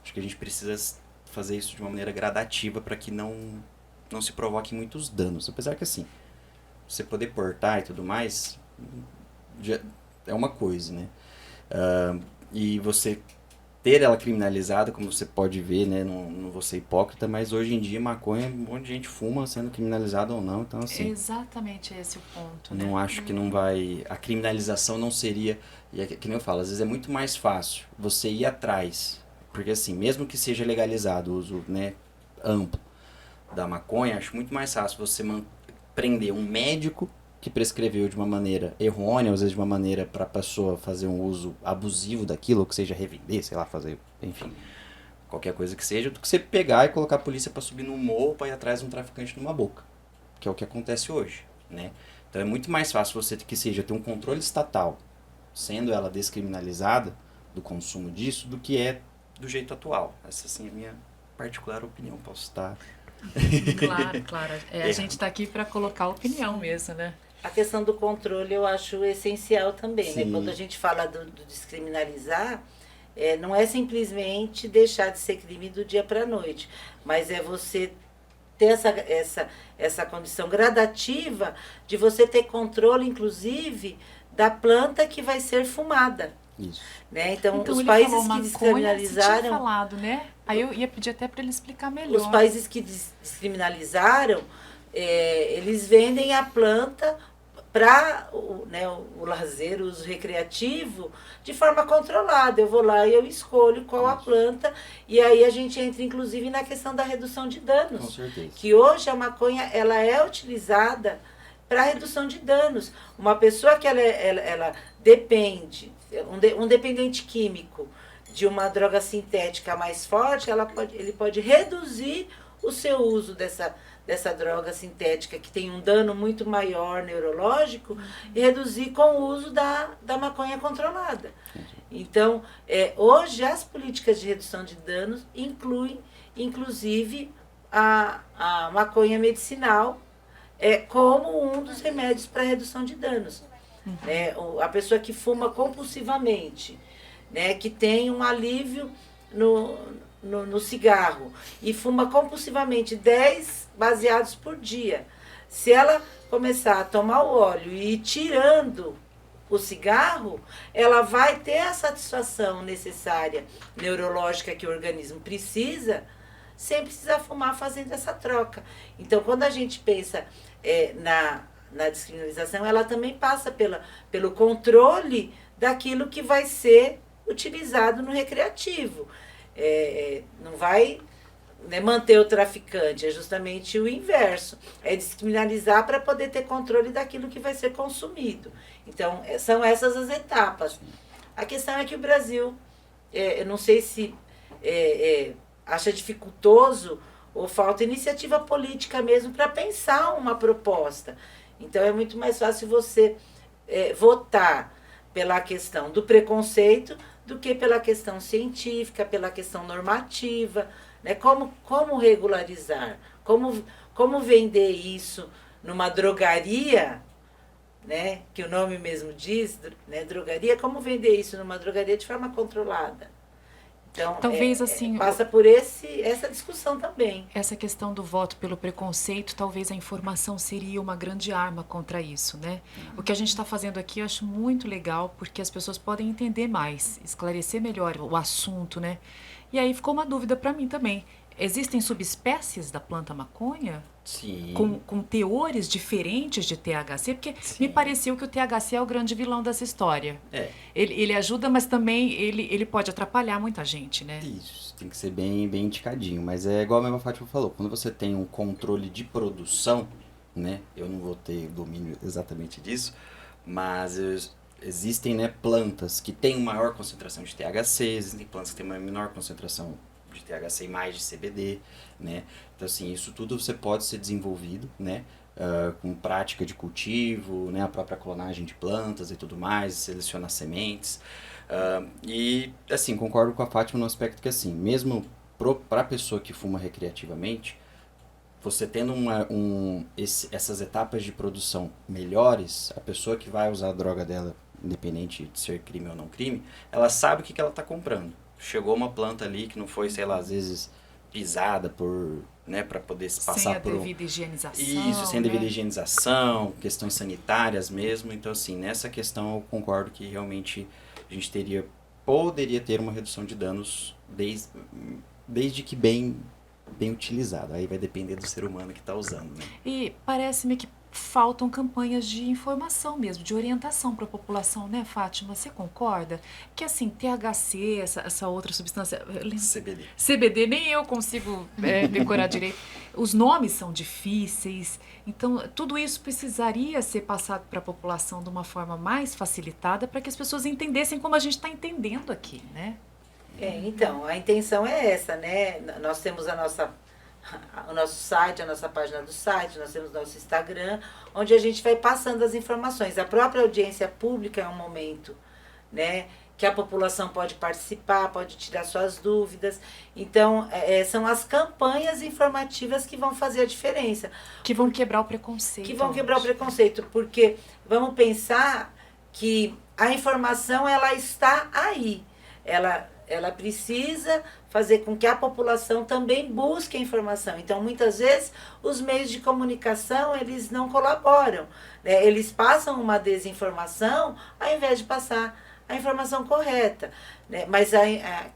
acho que a gente precisa fazer isso de uma maneira gradativa para que não se provoque muitos danos. Apesar que assim, você poder portar e tudo mais, já é uma coisa, né? E você ter ela criminalizada, como você pode ver, né? Não vou ser hipócrita, mas hoje em dia maconha, um monte de gente fuma, sendo criminalizada ou não, então assim... Exatamente esse o ponto, né? Não acho que não vai... A criminalização não seria... E é que nem eu falo, às vezes é muito mais fácil você ir atrás, porque assim, mesmo que seja legalizado o uso, né, amplo da maconha, acho muito mais fácil você prender um médico que prescreveu de uma maneira errônea, às vezes de uma maneira para a pessoa fazer um uso abusivo daquilo, ou que seja revender, sei lá, fazer, enfim, qualquer coisa que seja, do que você pegar e colocar a polícia para subir no morro para ir atrás de um traficante numa boca, que é o que acontece hoje, né? Então é muito mais fácil você que seja ter um controle estatal, sendo ela descriminalizada do consumo disso, do que é do jeito atual. Essa sim é a minha particular opinião, posso estar... Claro. A gente está aqui para colocar a opinião mesmo, né? A questão do controle eu acho essencial também, né? Sim. Quando a gente fala do descriminalizar, não é simplesmente deixar de ser crime do dia para a noite, mas é você ter essa condição gradativa de você ter controle, inclusive, da planta que vai ser fumada. Isso. Né? Então os ele países falou que maconha, descriminalizaram... você tinha falado, né? Aí eu ia pedir até para ele explicar melhor. Os países que descriminalizaram, eles vendem a planta para o lazer, o uso recreativo, de forma controlada. Eu vou lá e eu escolho qual a planta, e aí a gente entra inclusive na questão da redução de danos. Com certeza. Que hoje a maconha ela é utilizada para redução de danos. Uma pessoa que ela depende, um dependente químico de uma droga sintética mais forte, ele pode reduzir o seu uso dessa droga sintética, que tem um dano muito maior neurológico, e reduzir com o uso da maconha controlada. Então, hoje as políticas de redução de danos incluem, inclusive, a maconha medicinal como um dos remédios para redução de danos. A pessoa que fuma compulsivamente, né, que tem um alívio no cigarro e fuma compulsivamente 10 baseados por dia. Se ela começar a tomar o óleo e ir tirando o cigarro, ela vai ter a satisfação necessária neurológica que o organismo precisa, sem precisar fumar fazendo essa troca. Então, quando a gente pensa na descriminalização, ela também passa pelo controle daquilo que vai ser utilizado no recreativo. Não vai, né, manter o traficante, é justamente o inverso. É descriminalizar para poder ter controle daquilo que vai ser consumido. Então, são essas as etapas. A questão é que o Brasil, eu não sei se acha dificultoso ou falta iniciativa política mesmo para pensar uma proposta. Então, é muito mais fácil você votar pela questão do preconceito do que pela questão científica, pela questão normativa, né? Como regularizar, como vender isso numa drogaria, né? Que o nome mesmo diz, né? Drogaria, como vender isso numa drogaria de forma controlada. Então, talvez assim passa por essa discussão também. Essa questão do voto pelo preconceito, talvez a informação seria uma grande arma contra isso, né? O que a gente está fazendo aqui eu acho muito legal, porque as pessoas podem entender mais, esclarecer melhor o assunto, né? E aí ficou uma dúvida para mim também. Existem subespécies da planta maconha? Sim. Com teores diferentes de THC? Porque Sim. me pareceu que o THC é o grande vilão dessa história. Ele ajuda, mas também ele pode atrapalhar muita gente, né? Isso, tem que ser bem indicadinho. Mas é igual a mesma Fátima falou, quando você tem um controle de produção, né? Eu não vou ter domínio exatamente disso, mas existem, né, plantas que têm maior concentração de THC, existem plantas que têm uma menor concentração de THC e mais de CBD, né? Então, assim, isso tudo você pode ser desenvolvido, né? Com prática de cultivo, né? A própria clonagem de plantas e tudo mais, selecionar sementes. E, assim, concordo com a Fátima no aspecto que, assim, mesmo para a pessoa que fuma recreativamente, você tendo essas etapas de produção melhores, a pessoa que vai usar a droga dela, independente de ser crime ou não crime, ela sabe o que ela está comprando. Chegou uma planta ali que não foi, sei lá, às vezes pisada para poder passar sem a por devida higienização. Isso, sem a né? devida higienização, questões sanitárias mesmo. Então, assim, nessa questão eu concordo que realmente a gente teria poderia ter uma redução de danos desde que bem utilizado. Aí vai depender do ser humano que está usando, né? E parece-me que faltam campanhas de informação mesmo, de orientação para a população, né, Fátima? Você concorda? Que assim, THC, essa outra substância, CBD, nem eu consigo decorar direito. Os nomes são difíceis, então tudo isso precisaria ser passado para a população de uma forma mais facilitada para que as pessoas entendessem como a gente está entendendo aqui, né? Então, a intenção é essa, né? Nós temos o nosso site, a nossa página do site, nós temos nosso Instagram, onde a gente vai passando as informações. A própria audiência pública é um momento, né, que a população pode participar, pode tirar suas dúvidas. Então, são as campanhas informativas que vão fazer a diferença. Que vão quebrar o preconceito. Que vão quebrar o preconceito, porque vamos pensar que a informação, ela está aí. Ela precisa fazer com que a população também busque a informação. Então, muitas vezes, os meios de comunicação, eles não colaboram, né? Eles passam uma desinformação ao invés de passar a informação correta, né? Mas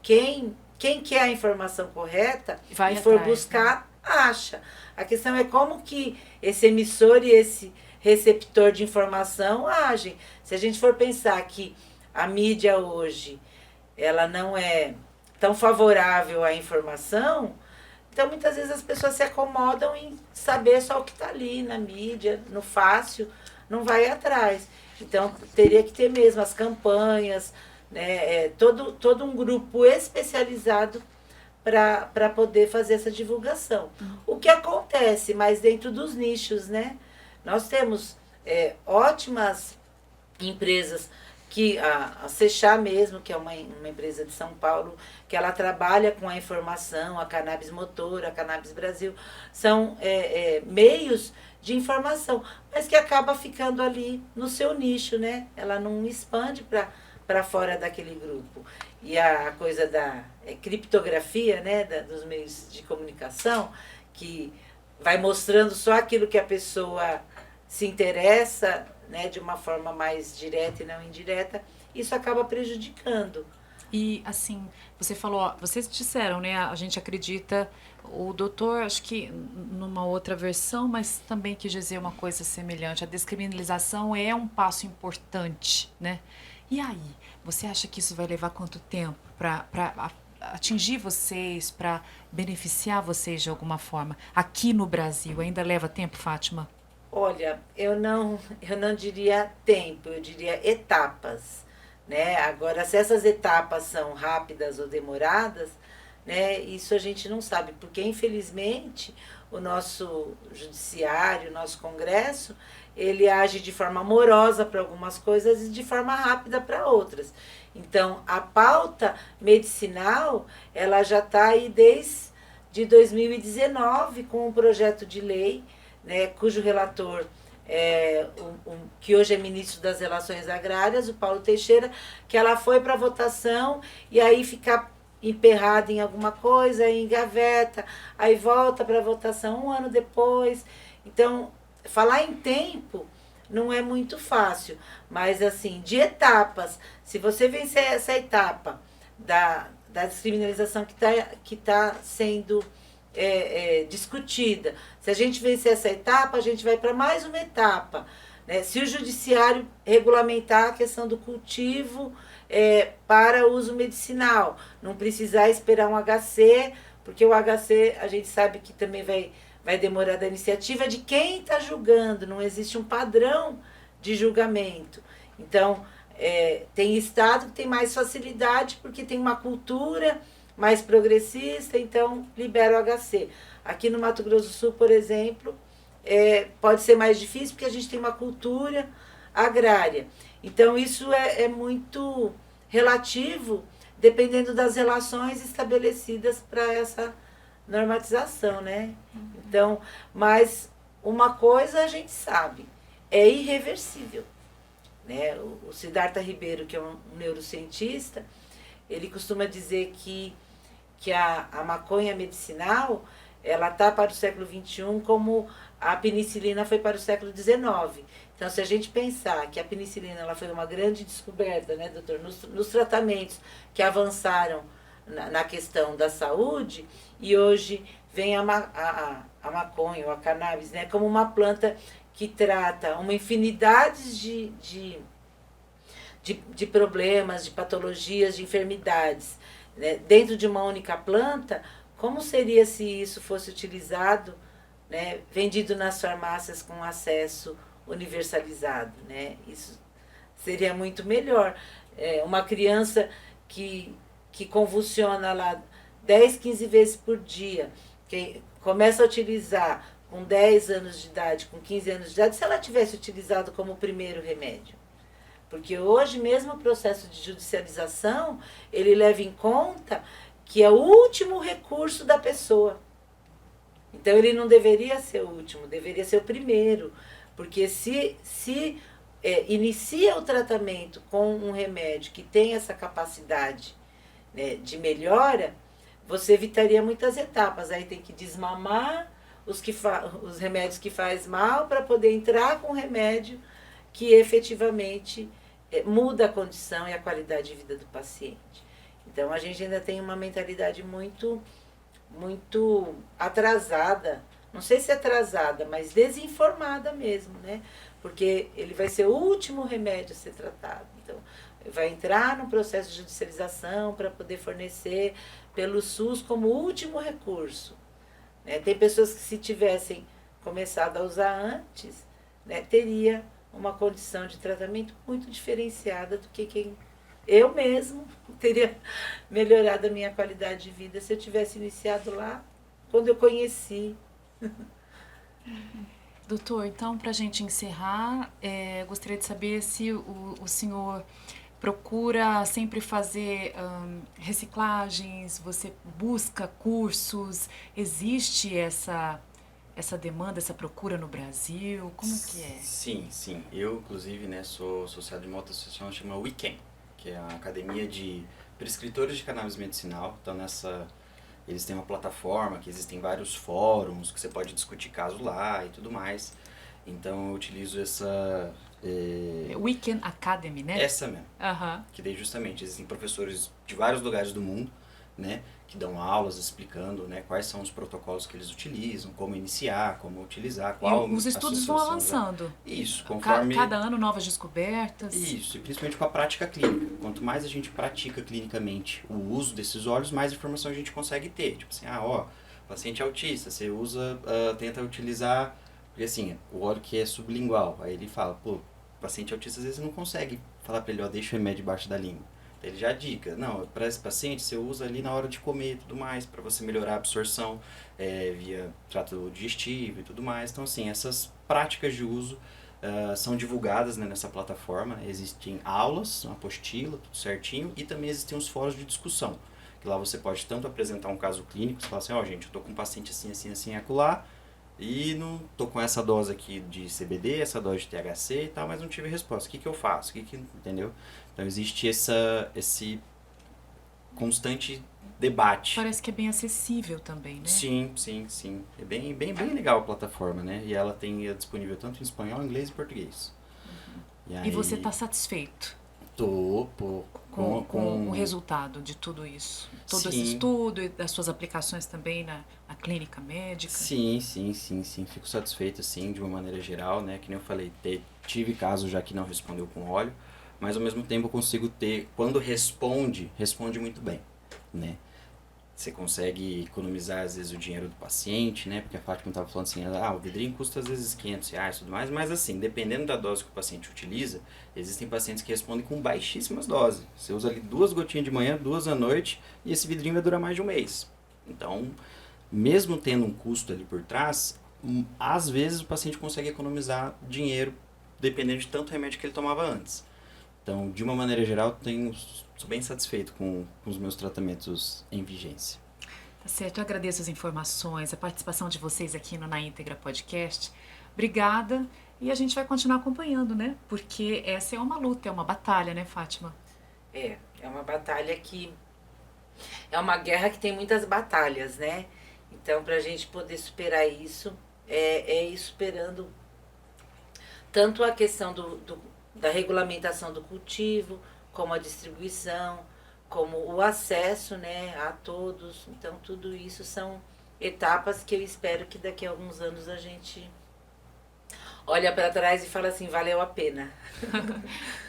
quem quer a informação correta vai e for atrás, buscar, né? Acha. A questão é como que esse emissor e esse receptor de informação agem. Se a gente for pensar que a mídia hoje ela não é tão favorável à informação, então muitas vezes as pessoas se acomodam em saber só o que está ali na mídia, no fácil, não vai atrás. Então teria que ter mesmo as campanhas, né, todo um grupo especializado para poder fazer essa divulgação. O que acontece, mas dentro dos nichos, né? Nós temos ótimas empresas, que a Sechá mesmo, que é uma empresa de São Paulo, que ela trabalha com a informação, a Cannabis Motor, a Cannabis Brasil, são meios de informação, mas que acaba ficando ali no seu nicho, né? Ela não expande para fora daquele grupo. E a coisa da criptografia, né, dos meios de comunicação, que vai mostrando só aquilo que a pessoa se interessa, né, de uma forma mais direta e não indireta, isso acaba prejudicando. E assim, você falou, vocês disseram, né, a gente acredita, o doutor, acho que numa outra versão, mas também quis dizer uma coisa semelhante, a descriminalização é um passo importante, né? E aí, você acha que isso vai levar quanto tempo para atingir vocês, para beneficiar vocês de alguma forma? Aqui no Brasil, ainda leva tempo, Fátima? Olha, eu não diria tempo, eu diria etapas, né? Agora, se essas etapas são rápidas ou demoradas, né, isso a gente não sabe, porque infelizmente o nosso judiciário, o nosso Congresso, ele age de forma amorosa para algumas coisas e de forma rápida para outras. Então, a pauta medicinal, ela já está aí desde 2019 com um projeto de lei, né, cujo relator que hoje é ministro das Relações Agrárias, o Paulo Teixeira, que ela foi para votação e aí fica emperrada em alguma coisa, aí engaveta, aí volta para votação um ano depois. Então, falar em tempo não é muito fácil, mas assim, de etapas, se você vencer essa etapa da descriminalização que tá sendo discutida, se a gente vencer essa etapa, a gente vai para mais uma etapa, né? Se o judiciário regulamentar a questão do cultivo para uso medicinal, não precisar esperar um HC, porque o HC a gente sabe que também vai demorar da iniciativa de quem está julgando, não existe um padrão de julgamento. Então, tem estado que tem mais facilidade porque tem uma cultura mais progressista, então libera o HC. Aqui no Mato Grosso do Sul, por exemplo, pode ser mais difícil porque a gente tem uma cultura agrária. Então, isso é muito relativo, dependendo das relações estabelecidas para essa normatização, né? Então, mas uma coisa a gente sabe, é irreversível, né? O Siddhartha Ribeiro, que é um neurocientista, ele costuma dizer que a maconha medicinal, ela está para o século XXI como a penicilina foi para o século XIX. Então, se a gente pensar que a penicilina ela foi uma grande descoberta, né, doutor, nos tratamentos que avançaram na questão da saúde, e hoje vem a maconha ou a cannabis, né, como uma planta que trata uma infinidade de problemas, de patologias, de enfermidades, né, dentro de uma única planta. Como seria se isso fosse utilizado, né, vendido nas farmácias com acesso universalizado, né? Isso seria muito melhor. Uma criança que convulsiona lá 10, 15 vezes por dia, que começa a utilizar com 10 anos de idade, com 15 anos de idade, se ela tivesse utilizado como primeiro remédio. Porque hoje mesmo o processo de judicialização, ele leva em conta que é o último recurso da pessoa. Então ele não deveria ser o último, deveria ser o primeiro. Porque se inicia o tratamento com um remédio que tem essa capacidade, né, de melhora, você evitaria muitas etapas. Aí tem que desmamar os remédios que faz mal para poder entrar com um remédio que efetivamente muda a condição e a qualidade de vida do paciente. Então a gente ainda tem uma mentalidade muito atrasada, não sei se atrasada, mas desinformada mesmo, né? Porque ele vai ser o último remédio a ser tratado. Então, vai entrar no processo de judicialização para poder fornecer pelo SUS como último recurso. Né? Tem pessoas que, se tivessem começado a usar antes, né, teria uma condição de tratamento muito diferenciada do que quem... Eu mesmo teria melhorado a minha qualidade de vida se eu tivesse iniciado lá quando eu conheci. Doutor, então, para a gente encerrar, gostaria de saber se o senhor procura sempre fazer reciclagens, você busca cursos, existe essa demanda, essa procura no Brasil? Como que é? Sim. Eu, inclusive, né, sou associado de uma outra associação que chama WeCan, que é a Academia de Prescritores de Cannabis Medicinal. Então, eles têm uma plataforma que existem vários fóruns que você pode discutir caso lá e tudo mais. Então eu utilizo essa... Weekend Academy, né? Essa mesmo. Uhum. Que daí justamente existem professores de vários lugares do mundo, né? Que dão aulas explicando, né, quais são os protocolos que eles utilizam, como iniciar, como utilizar, qual... E os estudos vão avançando. Isso, conforme... Cada ano novas descobertas. Isso, e principalmente com a prática clínica. Quanto mais a gente pratica clinicamente o uso desses óleos, mais informação a gente consegue ter. Tipo assim, paciente autista, você tenta utilizar... Porque assim, o óleo que é sublingual, aí ele fala, paciente autista às vezes não consegue falar pra ele, deixa o remédio debaixo da língua. Então ele já dica, não, para esse paciente você usa ali na hora de comer e tudo mais, para você melhorar a absorção via trato digestivo e tudo mais. Então assim, essas práticas de uso são divulgadas, né, nessa plataforma. Existem aulas, uma apostila, tudo certinho, e também existem os fóruns de discussão, que lá você pode tanto apresentar um caso clínico, você fala assim, gente, eu tô com um paciente assim, acolá, e não tô com essa dose aqui de CBD, essa dose de THC e tal, mas não tive resposta. O que eu faço? Entendeu? Então existe esse constante debate. Parece que é bem acessível também, né? Sim. É bem legal a plataforma, né? E ela é disponível tanto em espanhol, inglês e português. Uhum. E você está satisfeito? Tô, com o resultado de tudo isso? Todo esse estudo e das suas aplicações também na clínica médica? Sim. Fico satisfeito, sim, de uma maneira geral, né? Que nem eu falei, tive casos já que não respondeu com óleo, mas ao mesmo tempo eu consigo ter, quando responde muito bem, né? Você consegue economizar às vezes o dinheiro do paciente, né? Porque a Fátima estava falando assim, o vidrinho custa às vezes R$500 e tudo mais, mas assim, dependendo da dose que o paciente utiliza, existem pacientes que respondem com baixíssimas doses. Você usa ali 2 gotinhas de manhã, 2 à noite, e esse vidrinho vai durar mais de um mês. Então, mesmo tendo um custo ali por trás, às vezes o paciente consegue economizar dinheiro, dependendo de tanto remédio que ele tomava antes. Então, de uma maneira geral, sou bem satisfeito com os meus tratamentos em vigência. Tá certo, eu agradeço as informações, a participação de vocês aqui no Na Íntegra Podcast. Obrigada, e a gente vai continuar acompanhando, né? Porque essa é uma luta, é uma batalha, né, Fátima? É uma batalha que... É uma guerra que tem muitas batalhas, né? Então, para a gente poder superar isso, é ir superando tanto a questão da regulamentação do cultivo, como a distribuição, como o acesso, né, a todos. Então, tudo isso são etapas que eu espero que daqui a alguns anos a gente olha para trás e fala assim, valeu a pena.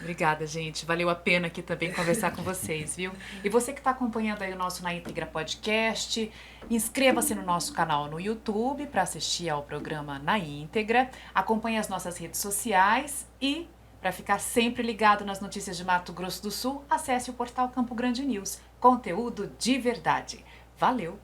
Obrigada, gente. Valeu a pena aqui também conversar com vocês, viu? E você que está acompanhando aí o nosso Na Íntegra Podcast, inscreva-se no nosso canal no YouTube para assistir ao programa Na Íntegra, acompanhe as nossas redes sociais e, para ficar sempre ligado nas notícias de Mato Grosso do Sul, acesse o portal Campo Grande News. Conteúdo de verdade. Valeu!